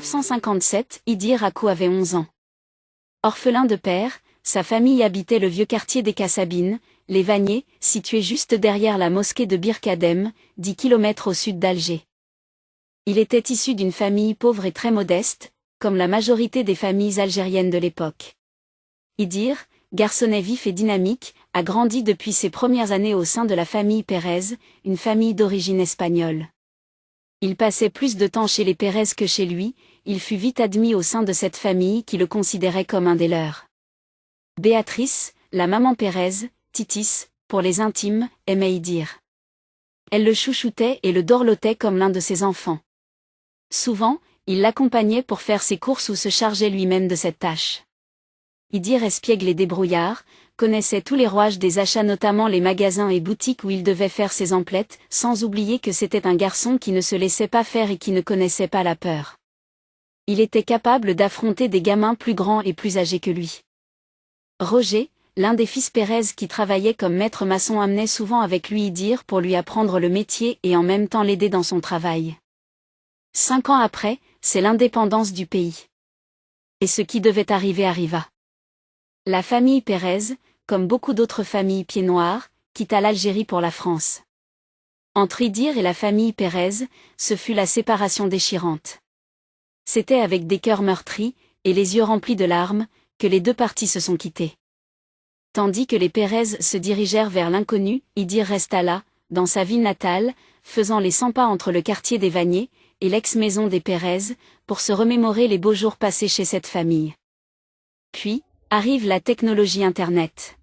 1957, Idir Hakou avait 11 ans. Orphelin de père, sa famille habitait le vieux quartier des Cassabines, les Vaniers, situé juste derrière la mosquée de Bir Kadem, 10 km au sud d'Alger. Il était issu d'une famille pauvre et très modeste, comme la majorité des familles algériennes de l'époque. Idir, garçonnet vif et dynamique, a grandi depuis ses premières années au sein de la famille Pérez, une famille d'origine espagnole. Il passait plus de temps chez les Pérez que chez lui, il fut vite admis au sein de cette famille qui le considérait comme un des leurs. Béatrice, la maman Pérez, Titis, pour les intimes, aimait Idir. Elle le chouchoutait et le dorlotait comme l'un de ses enfants. Souvent, il l'accompagnait pour faire ses courses ou se chargeait lui-même de cette tâche. Idir espiègle et débrouillard, connaissait tous les rouages des achats, notamment les magasins et boutiques où il devait faire ses emplettes, sans oublier que c'était un garçon qui ne se laissait pas faire et qui ne connaissait pas la peur. Il était capable d'affronter des gamins plus grands et plus âgés que lui. Roger, l'un des fils Pérez qui travaillait comme maître maçon, amenait souvent avec lui Idir pour lui apprendre le métier et en même temps l'aider dans son travail. 5 ans après, c'est l'indépendance du pays. Et ce qui devait arriver arriva. La famille Pérez, comme beaucoup d'autres familles pieds noirs, quitta l'Algérie pour la France. Entre Idir et la famille Pérez, ce fut la séparation déchirante. C'était avec des cœurs meurtris, et les yeux remplis de larmes, que les deux parties se sont quittées. Tandis que les Pérez se dirigèrent vers l'inconnu, Idir resta là, dans sa ville natale, faisant les 100 pas entre le quartier des Vaniers et l'ex-maison des Pérez, pour se remémorer les beaux jours passés chez cette famille. Puis, arrive la technologie Internet.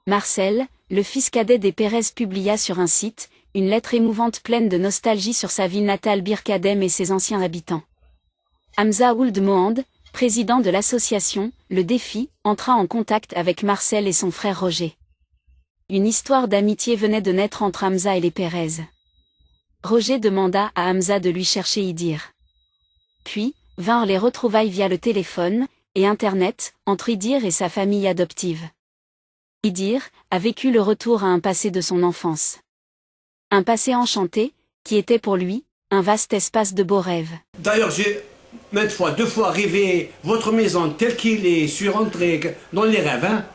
Marcel, le fils cadet des Pérez, publia sur un site, une lettre émouvante pleine de nostalgie sur sa ville natale Bir Kadem et ses anciens habitants. Hamza Ould Mohand, président de l'association Le Défi, entra en contact avec Marcel et son frère Roger. Une histoire d'amitié venait de naître entre Hamza et les Pérez. Roger demanda à Hamza de lui chercher Idir. Puis, vinrent les retrouvailles via le téléphone et Internet, entre Idir et sa famille adoptive. Idir a vécu le retour à un passé de son enfance. Un passé enchanté, qui était pour lui, un vaste espace de beaux rêves. D'ailleurs, j'ai maintes fois, 2 fois rêvé votre maison telle qu'il est, je suis rentré dans les rêves, hein.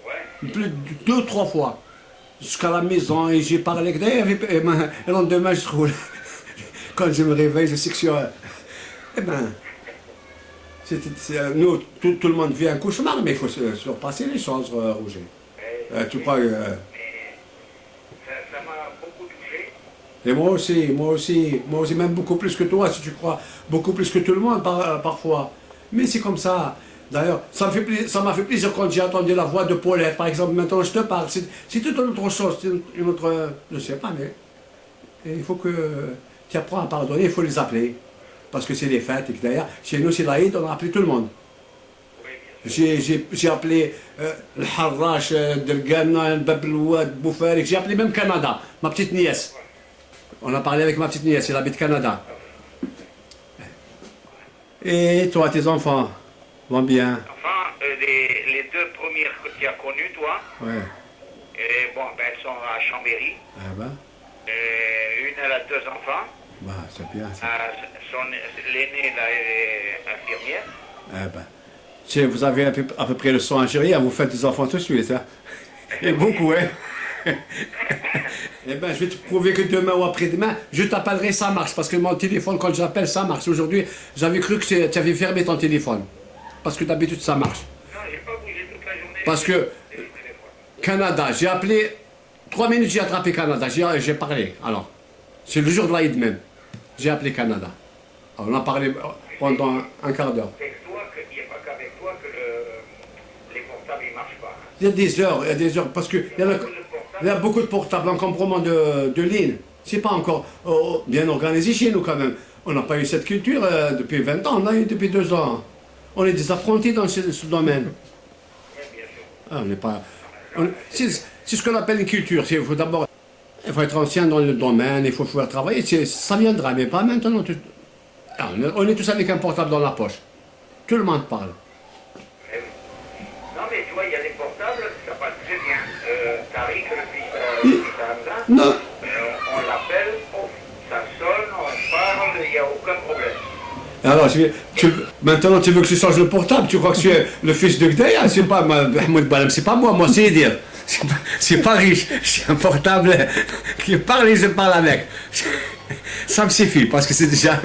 Ouais. Plus de 2 ou 3 fois. Jusqu'à la maison, et j'ai parlé avec elle, et le lendemain, je trouve, quand je me réveille, je sais que je suis... Eh ben... Nous, tout le monde vit un cauchemar, mais il faut se repasser les choses, Roger. Tu crois que... Ça m'a beaucoup touché. Et moi aussi, même beaucoup plus que toi, si tu crois, beaucoup plus que tout le monde parfois. Mais c'est comme ça. D'ailleurs, ça m'a fait plaisir quand j'ai entendu la voix de Paulette, par exemple. Maintenant, je te parle. C'est toute une autre chose, une autre... Je ne sais pas, mais... Et il faut que tu apprends à pardonner, il faut les appeler. Parce que c'est les fêtes, et que d'ailleurs, chez nous, c'est l'Aïd, on a appelé tout le monde. J'ai appelé le Harrach, Delgana, le Bablouad, Boufarik, j'ai appelé même Canada, ma petite nièce. On a parlé avec ma petite nièce, elle habite Canada. Et toi, tes enfants vont bien? Enfin, les 2 premières que tu as connues, toi, ouais. Et bon, ben, elles sont à Chambéry. Ah ben. Une, elle a 2 enfants. Bah, c'est bien. L'aînée, là, elle est infirmière. Ah ben. Si vous avez à peu près le son algérien, vous faites des enfants tout de suite, hein. Et beaucoup, hein. Eh ben, je vais te prouver que demain ou après-demain, je t'appellerai, ça marche. Parce que mon téléphone, quand j'appelle, ça marche. Aujourd'hui, j'avais cru que tu avais fermé ton téléphone. Parce que d'habitude, ça marche. Non, j'ai pas bougé toute la journée. Parce que Canada, j'ai appelé, 3 minutes, j'ai attrapé Canada. J'ai parlé, alors. C'est le jour de l'Aïd même. J'ai appelé Canada. Alors, on a parlé pendant un quart d'heure. Il n'y a pas qu'avec toi que les portables ne marchent pas. Il y a des heures, parce qu'il y a beaucoup de portables en complément de ligne. C'est pas encore bien organisé chez nous quand même. On n'a pas eu cette culture depuis 20 ans, on a eu depuis 2 ans. On est des apprentis dans ce domaine. Oui, bien sûr. Ah, on n'est pas... C'est ce qu'on appelle une culture. Il faut être ancien dans le domaine, il faut pouvoir travailler. Ça viendra, mais pas maintenant. On est tous avec un portable dans la poche. Tout le monde parle. Non, mais tu vois, il y a des portables, ça passe très bien. Tariq, le fils Hamza, Non. on l'appelle, ça sonne, on parle, il n'y a aucun problème. Alors, maintenant, tu veux que je change le portable? Tu crois que je suis le fils de Gdea? C'est pas Mahmoud Balam, c'est pas moi, c'est dire. C'est pas riche. J'ai un portable qui parle et je parle avec. Ça me suffit, parce que c'est déjà...